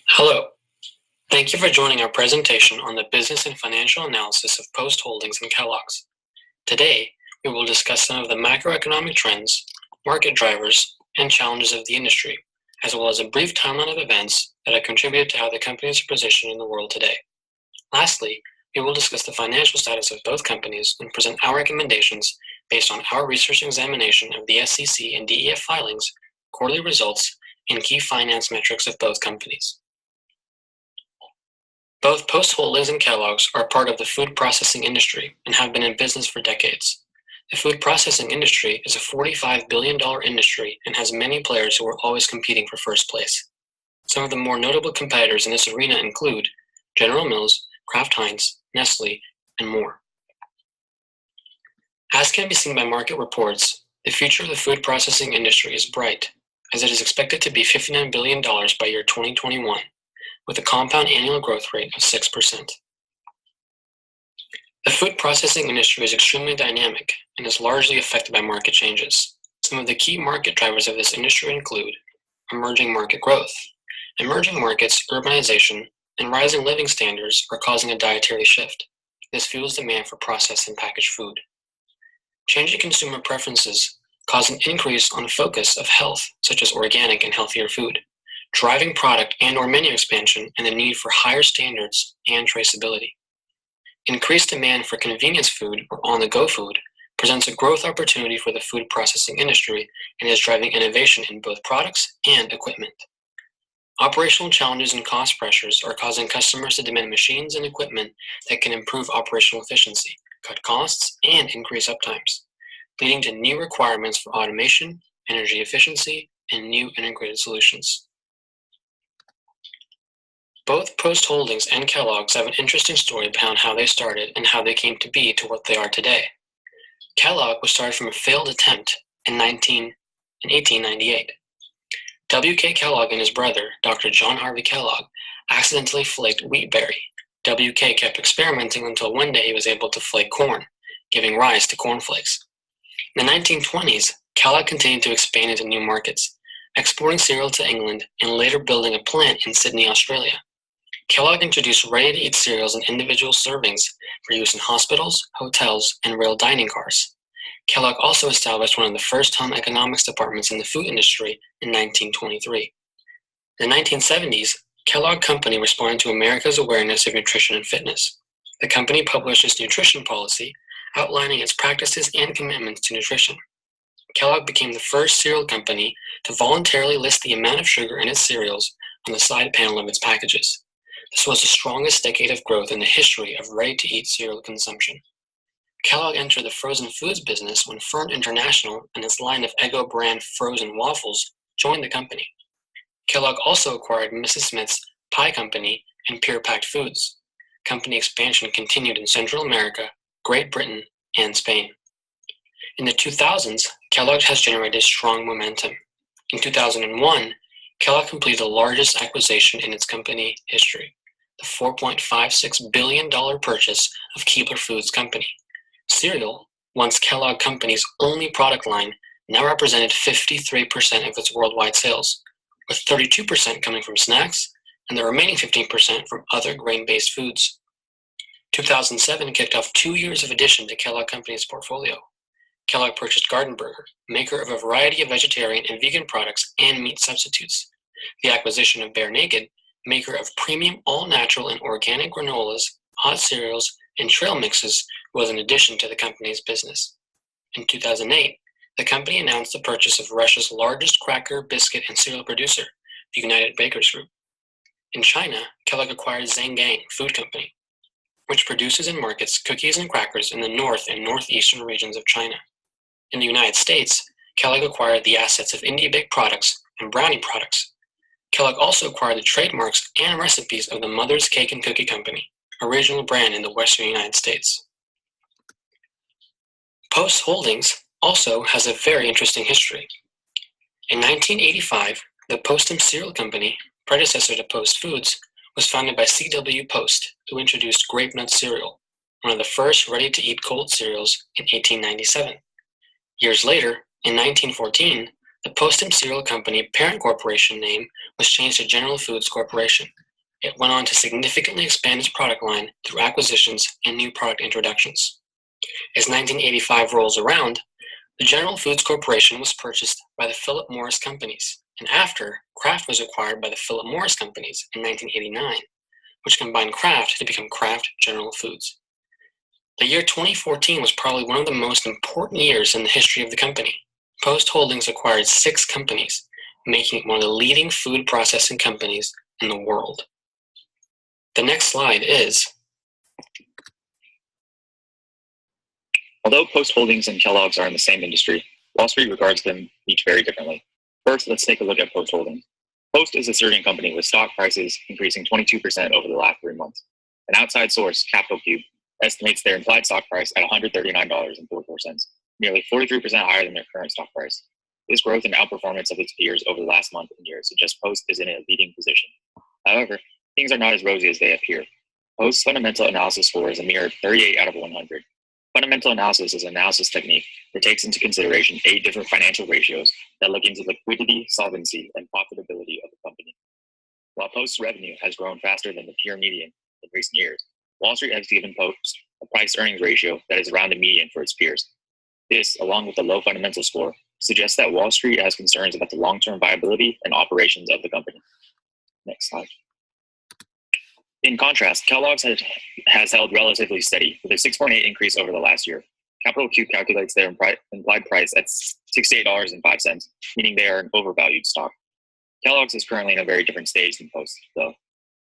Hello. Thank you for joining our presentation on the business and financial analysis of Post Holdings and Kellogg's. Today, we will discuss some of the macroeconomic trends, market drivers, and challenges of the industry, as well as a brief timeline of events that have contributed to how the companies are positioned in the world today. Lastly, we will discuss the financial status of both companies and present our recommendations based on our research and examination of the SEC and DEF filings, quarterly results, and key finance metrics of both companies. Both Post Holdings and Kellogg's are part of the food processing industry and have been in business for decades. The food processing industry is a $45 billion industry and has many players who are always competing for first place. Some of the more notable competitors in this arena include General Mills, Kraft Heinz, Nestle, and more. As can be seen by market reports, the future of the food processing industry is bright, as it is expected to be $59 billion by year 2021. With a compound annual growth rate of 6%. The food processing industry is extremely dynamic and is largely affected by market changes. Some of the key market drivers of this industry include emerging market growth. Emerging markets, urbanization, and rising living standards are causing a dietary shift. This fuels demand for processed and packaged food. Changing consumer preferences cause an increase on focus of health, such as organic and healthier food, driving product and or menu expansion and the need for higher standards and traceability. Increased demand for convenience food or on-the-go food presents a growth opportunity for the food processing industry and is driving innovation in both products and equipment. Operational challenges and cost pressures are causing customers to demand machines and equipment that can improve operational efficiency, cut costs, and increase uptimes, leading to new requirements for automation, energy efficiency, and new integrated solutions. Both Post Holdings and Kellogg's have an interesting story behind how they started and how they came to be to what they are today. Kellogg was started from a failed attempt in 1898. W.K. Kellogg and his brother, Dr. John Harvey Kellogg, accidentally flaked wheat berry. W.K. kept experimenting until one day he was able to flake corn, giving rise to cornflakes. In the 1920s, Kellogg continued to expand into new markets, exporting cereal to England and later building a plant in Sydney, Australia. Kellogg introduced ready-to-eat cereals in individual servings for use in hospitals, hotels, and rail dining cars. Kellogg also established one of the first home economics departments in the food industry in 1923. In the 1970s, Kellogg Company responded to America's awareness of nutrition and fitness. The company published its nutrition policy, outlining its practices and commitments to nutrition. Kellogg became the first cereal company to voluntarily list the amount of sugar in its cereals on the side panel of its packages. This was the strongest decade of growth in the history of ready-to-eat cereal consumption. Kellogg entered the frozen foods business when Fern International and its line of Eggo brand frozen waffles joined the company. Kellogg also acquired Mrs. Smith's Pie Company and Pure Packed Foods. Company expansion continued in Central America, Great Britain, and Spain. In the 2000s, Kellogg has generated strong momentum. In 2001, Kellogg completed the largest acquisition in its company history, the $4.56 billion purchase of Keebler Foods Company. Cereal, once Kellogg Company's only product line, now represented 53% of its worldwide sales, with 32% coming from snacks and the remaining 15% from other grain-based foods. 2007 kicked off 2 years of addition to Kellogg Company's portfolio. Kellogg purchased Garden Burger, maker of a variety of vegetarian and vegan products and meat substitutes. The acquisition of Bear Naked, maker of premium all-natural and organic granolas, hot cereals, and trail mixes, was an addition to the company's business. In 2008, the company announced the purchase of Russia's largest cracker, biscuit, and cereal producer, the United Bakers Group. In China, Kellogg acquired Zhanggang Food Company, which produces and markets cookies and crackers in the north and northeastern regions of China. In the United States, Kellogg acquired the assets of Indie Baked Products and Brownie Products. Kellogg also acquired the trademarks and recipes of the Mother's Cake and Cookie Company, a regional brand in the western United States. Post Holdings also has a very interesting history. In 1985, the Postum Cereal Company, predecessor to Post Foods, was founded by C.W. Post, who introduced Grape Nut cereal, one of the first ready-to-eat cold cereals, in 1897. Years later, in 1914, The Post cereal company parent corporation name was changed to General Foods Corporation. It went on to significantly expand its product line through acquisitions and new product introductions. As 1985 rolls around, the General Foods Corporation was purchased by the Philip Morris Companies, and after, Kraft was acquired by the Philip Morris Companies in 1989, which combined Kraft to become Kraft General Foods. The year 2014 was probably one of the most important years in the history of the company. Post Holdings acquired 6 companies, making it one of the leading food processing companies in the world. The next slide is... Although Post Holdings and Kellogg's are in the same industry, Wall Street regards them each very differently. First, let's take a look at Post Holdings. Post is a surging company with stock prices increasing 22% over the last 3 months. An outside source, Capital Cube, estimates their implied stock price at $139.44, nearly 43% higher than their current stock price. This growth and outperformance of its peers over the last month and year suggests Post is in a leading position. However, things are not as rosy as they appear. Post's fundamental analysis score is a mere 38 out of 100. Fundamental analysis is an analysis technique that takes into consideration 8 different financial ratios that look into liquidity, solvency, and profitability of the company. While Post's revenue has grown faster than the peer median in recent years, Wall Street has given Post a price-earnings ratio that is around the median for its peers. This, along with the low fundamental score, suggests that Wall Street has concerns about the long-term viability and operations of the company. Next slide. In contrast, Kellogg's has held relatively steady, with a 6.8% increase over the last year. Capital Cube calculates their implied price at $68.05, meaning they are an overvalued stock. Kellogg's is currently in a very different stage than Post, though.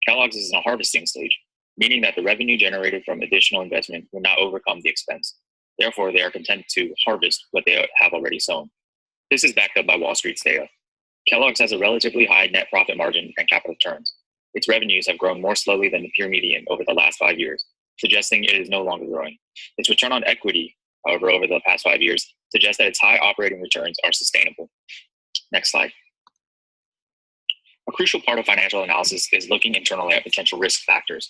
Kellogg's is in a harvesting stage, meaning that the revenue generated from additional investment will not overcome the expense. Therefore, they are content to harvest what they have already sown. This is backed up by Wall Street's data. Kellogg's has a relatively high net profit margin and capital turns. Its revenues have grown more slowly than the peer median over the last 5 years, suggesting it is no longer growing. Its return on equity, however, over the past 5 years, suggests that its high operating returns are sustainable. Next slide. A crucial part of financial analysis is looking internally at potential risk factors.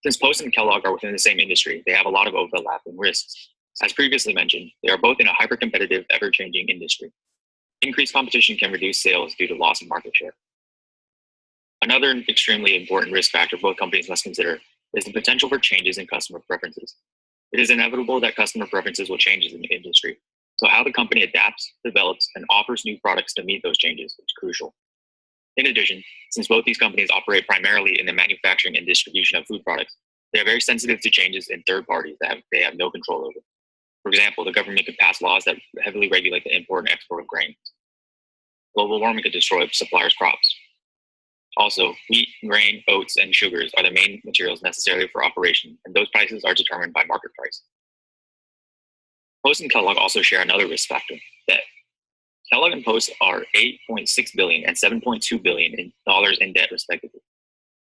Since Post and Kellogg are within the same industry, they have a lot of overlapping risks. As previously mentioned, they are both in a hyper-competitive, ever-changing industry. Increased competition can reduce sales due to loss of market share. Another extremely important risk factor both companies must consider is the potential for changes in customer preferences. It is inevitable that customer preferences will change in the industry, so how the company adapts, develops, and offers new products to meet those changes is crucial. In addition, since both these companies operate primarily in the manufacturing and distribution of food products, they are very sensitive to changes in third parties that they have no control over. For example, the government could pass laws that heavily regulate the import and export of grain. Global warming could destroy suppliers' crops. Also, wheat, grain, oats, and sugars are the main materials necessary for operation, and those prices are determined by market price. Post and Kellogg also share another risk factor, debt. Kellogg and Post are $8.6 billion and $7.2 billion in debt, respectively.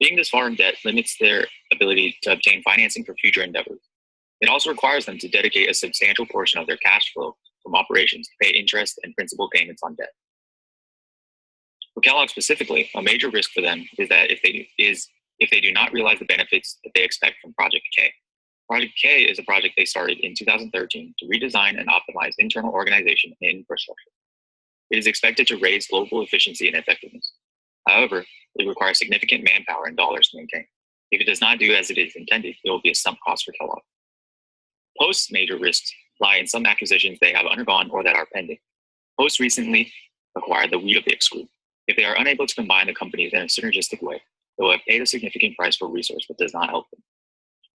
Being this far in debt limits their ability to obtain financing for future endeavors. It also requires them to dedicate a substantial portion of their cash flow from operations to pay interest and principal payments on debt. For Kellogg specifically, a major risk for them is that if they do not realize the benefits that they expect from Project K. Project K is a project they started in 2013 to redesign and optimize internal organization and infrastructure. It is expected to raise global efficiency and effectiveness. However, it requires significant manpower and dollars to maintain. If it does not do as it is intended, it will be a sunk cost for Kellogg. Post's major risks lie in some acquisitions they have undergone or that are pending. Post recently acquired the Weetabix Group. If they are unable to combine the companies in a synergistic way, they will have paid a significant price for a resource that does not help them.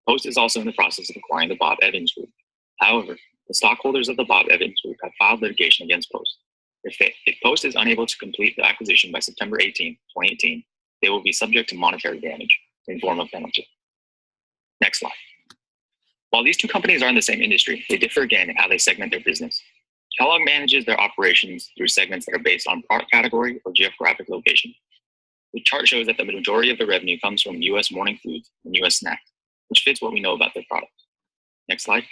Post is also in the process of acquiring the Bob Evans Group. However, the stockholders of the Bob Evans Group have filed litigation against Post. If Post is unable to complete the acquisition by September 18, 2018, they will be subject to monetary damage in form of penalty. Next slide. While these two companies are in the same industry, they differ again in how they segment their business. Kellogg manages their operations through segments that are based on product category or geographic location. The chart shows that the majority of the revenue comes from U.S. morning foods and U.S. snacks, which fits what we know about their products. Next slide.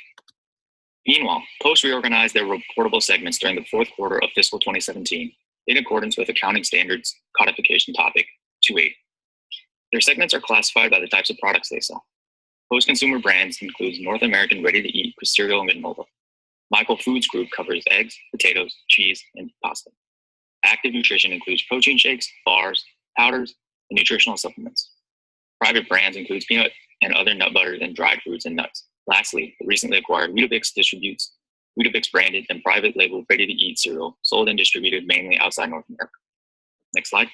Meanwhile, Post reorganized their reportable segments during the fourth quarter of fiscal 2017 in accordance with Accounting Standards Codification Topic 28. Their segments are classified by the types of products they sell. Post Consumer Brands includes North American ready-to-eat cereal and granola. Michael Foods Group covers eggs, potatoes, cheese, and pasta. Active nutrition includes protein shakes, bars, powders, and nutritional supplements. Private brands includes peanut and other nut butters and dried fruits and nuts. Lastly, the recently acquired Weetabix distributes Weetabix branded and private label ready-to-eat cereal sold and distributed mainly outside North America. Next slide.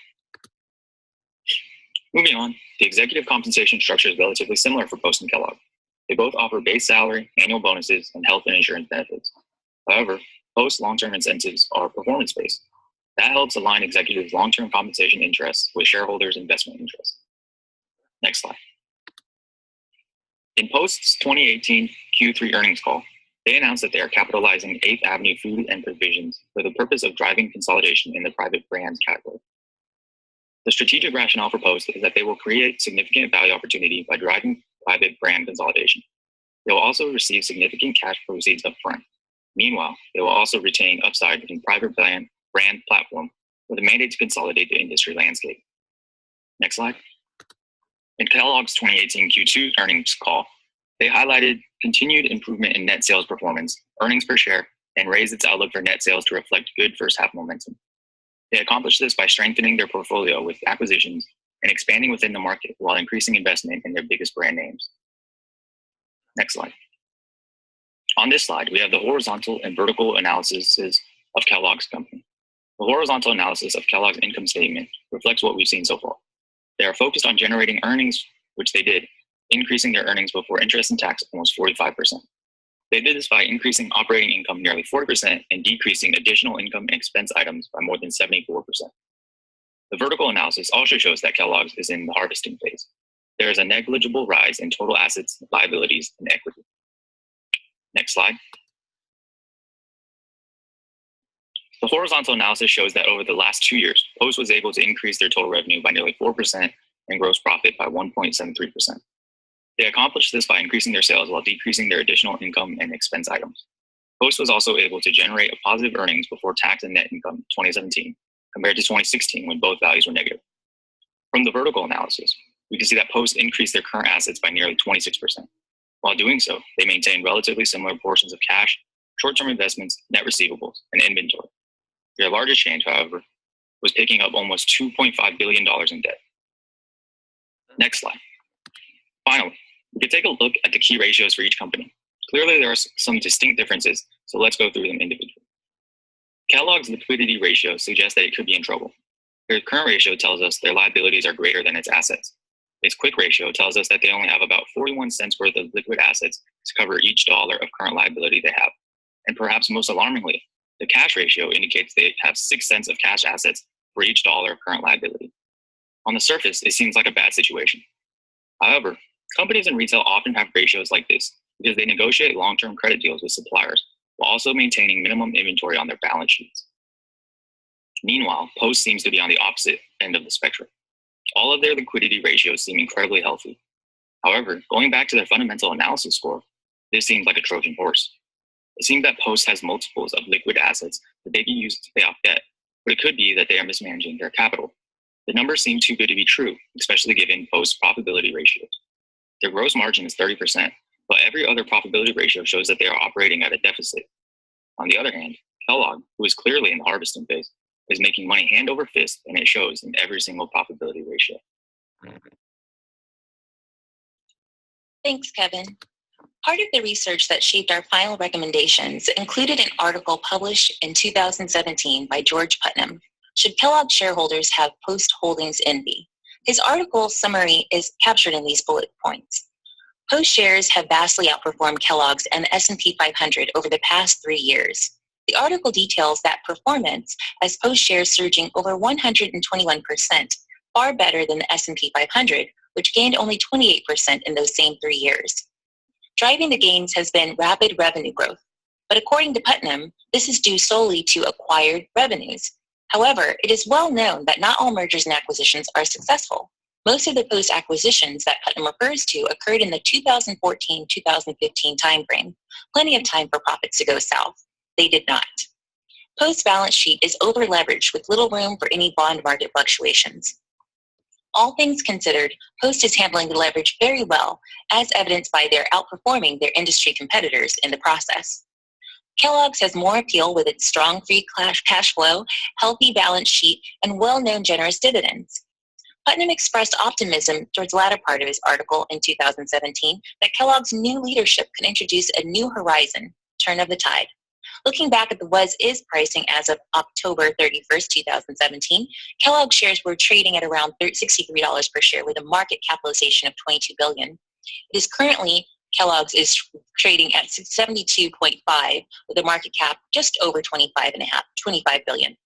Moving on, the executive compensation structure is relatively similar for Post and Kellogg. They both offer base salary, annual bonuses, and health and insurance benefits. However, Post long-term incentives are performance-based. That helps align executives' long-term compensation interests with shareholders' investment interests. Next slide. In Post's 2018 Q3 earnings call, they announced that they are capitalizing 8th Avenue Food and Provisions for the purpose of driving consolidation in the private brands category. The strategic rationale for Post is that they will create significant value opportunity by driving private brand consolidation. They will also receive significant cash proceeds upfront. Meanwhile, they will also retain upside in private brand platform with a mandate to consolidate the industry landscape. Next slide. In Kellogg's 2018 Q2 earnings call, they highlighted continued improvement in net sales performance, earnings per share, and raised its outlook for net sales to reflect good first half momentum. They accomplished this by strengthening their portfolio with acquisitions and expanding within the market while increasing investment in their biggest brand names. Next slide. On this slide, we have the horizontal and vertical analyses of Kellogg's company. The horizontal analysis of Kellogg's income statement reflects what we've seen so far. They are focused on generating earnings, which they did, increasing their earnings before interest and tax almost 45%. They did this by increasing operating income nearly 40% and decreasing additional income and expense items by more than 74%. The vertical analysis also shows that Kellogg's is in the harvesting phase. There is a negligible rise in total assets, liabilities, and equity. Next slide. The horizontal analysis shows that over the last 2 years, Post was able to increase their total revenue by nearly 4% and gross profit by 1.73%. They accomplished this by increasing their sales while decreasing their additional income and expense items. Post was also able to generate a positive earnings before tax and net income in 2017 compared to 2016 when both values were negative. From the vertical analysis, we can see that Post increased their current assets by nearly 26%. While doing so, they maintained relatively similar portions of cash, short-term investments, net receivables, and inventory. Their largest change, however, was picking up almost $2.5 billion in debt. Next slide. Finally, we can take a look at the key ratios for each company. Clearly, there are some distinct differences, so let's go through them individually. Kellogg's liquidity ratio suggests that it could be in trouble. Their current ratio tells us their liabilities are greater than its assets. Its quick ratio tells us that they only have about 41 cents worth of liquid assets to cover each dollar of current liability they have. And perhaps most alarmingly, the cash ratio indicates they have 6 cents of cash assets for each dollar of current liability. On the surface, it seems like a bad situation. However, companies in retail often have ratios like this because they negotiate long-term credit deals with suppliers while also maintaining minimum inventory on their balance sheets. Meanwhile, Post seems to be on the opposite end of the spectrum. All of their liquidity ratios seem incredibly healthy. However, going back to their fundamental analysis score, this seems like a Trojan horse. It seems that Post has multiples of liquid assets that they can use to pay off debt, but it could be that they are mismanaging their capital. The numbers seem too good to be true, especially given Post's profitability ratios. Their gross margin is 30%, but every other profitability ratio shows that they are operating at a deficit. On the other hand, Kellogg, who is clearly in the harvesting phase, is making money hand over fist, and it shows in every single profitability ratio. Thanks, Kevin. Part of the research that shaped our final recommendations included an article published in 2017 by George Putnam, Should Kellogg Shareholders Have Post Holdings Envy? His article summary is captured in these bullet points. Post shares have vastly outperformed Kellogg's and the S&P 500 over the past 3 years. The article details that performance as Post shares surging over 121%, far better than the S&P 500, which gained only 28% in those same 3 years. Driving the gains has been rapid revenue growth, but according to Putnam, this is due solely to acquired revenues. However, it is well known that not all mergers and acquisitions are successful. Most of the Post acquisitions that Putnam refers to occurred in the 2014-2015 timeframe, plenty of time for profits to go south. They did not. Post's balance sheet is over-leveraged with little room for any bond market fluctuations. All things considered, Post is handling the leverage very well, as evidenced by their outperforming their industry competitors in the process. Kellogg's has more appeal with its strong free cash flow, healthy balance sheet, and well-known generous dividends. Putnam expressed optimism towards the latter part of his article in 2017 that Kellogg's new leadership could introduce a new horizon, turn of the tide. Looking back at the was-is pricing as of October 31st, 2017, Kellogg shares were trading at around $63 per share with a market capitalization of $22 billion. It is currently, Kellogg's is trading at 72.5 with a market cap just over 25 billion.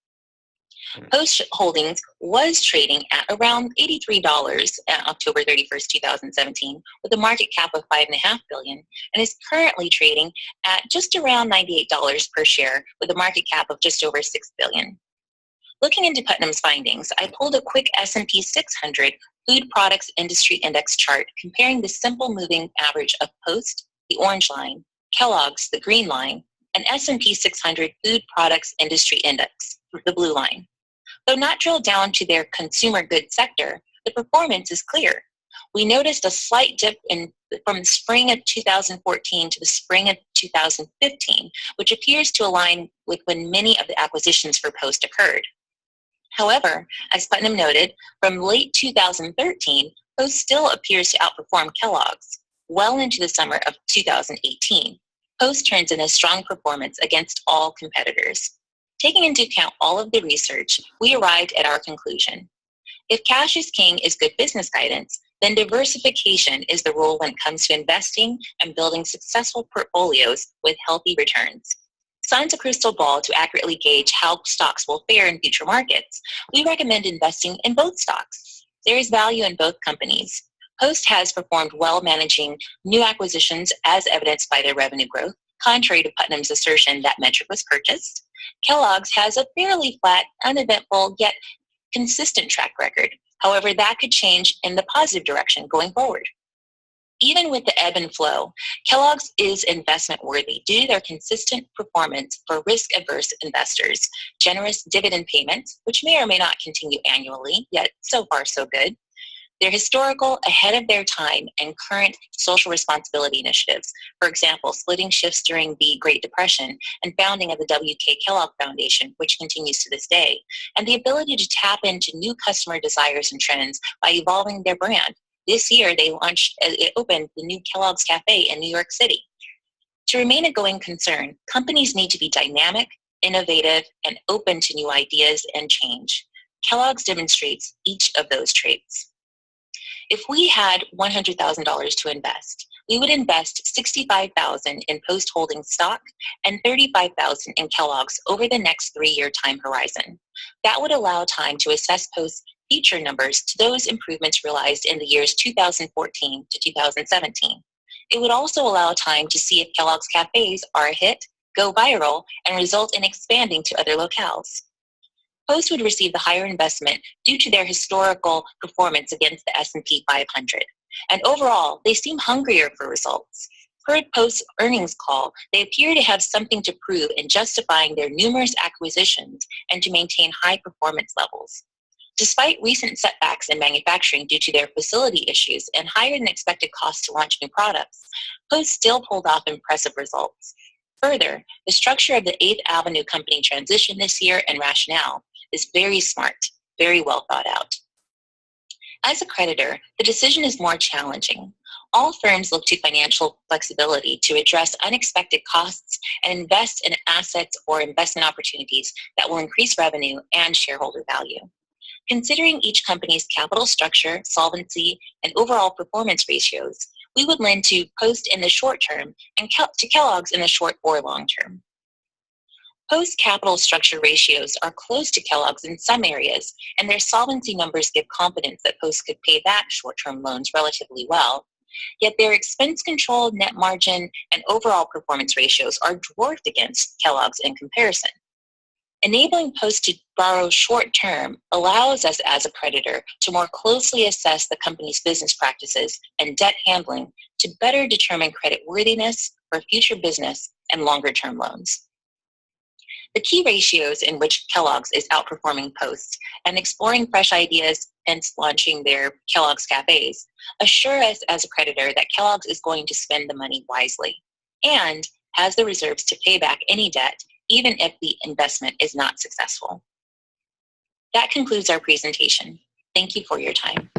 Post Holdings was trading at around $83 on October 31st, 2017, with a market cap of $5.5 billion, and is currently trading at just around $98 per share with a market cap of just over $6 billion. Looking into Putnam's findings, I pulled a quick S&P 600 Food Products Industry Index chart comparing the simple moving average of Post, the orange line, Kellogg's, the green line, and S&P 600 Food Products Industry Index, the blue line. Though not drilled down to their consumer goods sector, the performance is clear. We noticed a slight dip from the spring of 2014 to the spring of 2015, which appears to align with when many of the acquisitions for Post occurred. However, as Putnam noted, from late 2013, Post still appears to outperform Kellogg's. Well into the summer of 2018, Post turns in a strong performance against all competitors. Taking into account all of the research, we arrived at our conclusion. If cash is king is good business guidance, then diversification is the rule when it comes to investing and building successful portfolios with healthy returns. Sans a crystal ball to accurately gauge how stocks will fare in future markets, we recommend investing in both stocks. There is value in both companies. Post has performed well managing new acquisitions as evidenced by their revenue growth, contrary to Putnam's assertion that metric was purchased. Kellogg's has a fairly flat, uneventful, yet consistent track record. However, that could change in the positive direction going forward. Even with the ebb and flow, Kellogg's is investment worthy due to their consistent performance for risk-averse investors, generous dividend payments, which may or may not continue annually, yet so far so good, their historical, ahead of their time, and current social responsibility initiatives, for example, splitting shifts during the Great Depression and founding of the W.K. Kellogg Foundation, which continues to this day, and the ability to tap into new customer desires and trends by evolving their brand. This year, they opened the new Kellogg's Cafe in New York City. To remain a going concern, companies need to be dynamic, innovative, and open to new ideas and change. Kellogg's demonstrates each of those traits. If we had $100,000 to invest, we would invest $65,000 in Post Holdings stock and $35,000 in Kellogg's over the next 3-year time horizon. That would allow time to assess Post's future numbers to those improvements realized in the years 2014 to 2017. It would also allow time to see if Kellogg's cafes are a hit, go viral, and result in expanding to other locales. Post would receive the higher investment due to their historical performance against the S&P 500. And overall, they seem hungrier for results. Per Post's earnings call, they appear to have something to prove in justifying their numerous acquisitions and to maintain high performance levels. Despite recent setbacks in manufacturing due to their facility issues and higher than expected costs to launch new products, Post still pulled off impressive results. Further, the structure of the 8th Avenue Company transition this year and rationale is very smart, very well thought out. As a creditor, the decision is more challenging. All firms look to financial flexibility to address unexpected costs and invest in assets or investment opportunities that will increase revenue and shareholder value. Considering each company's capital structure, solvency, and overall performance ratios, we would lend to Post in the short term and to Kellogg's in the short or long term. Post capital structure ratios are close to Kellogg's in some areas, and their solvency numbers give confidence that Post could pay back short-term loans relatively well. Yet their expense control, net margin, and overall performance ratios are dwarfed against Kellogg's in comparison. Enabling Post to borrow short-term allows us as a creditor to more closely assess the company's business practices and debt handling to better determine creditworthiness for future business and longer-term loans. The key ratios in which Kellogg's is outperforming Post and exploring fresh ideas and launching their Kellogg's cafes assure us as a creditor that Kellogg's is going to spend the money wisely and has the reserves to pay back any debt, even if the investment is not successful. That concludes our presentation. Thank you for your time.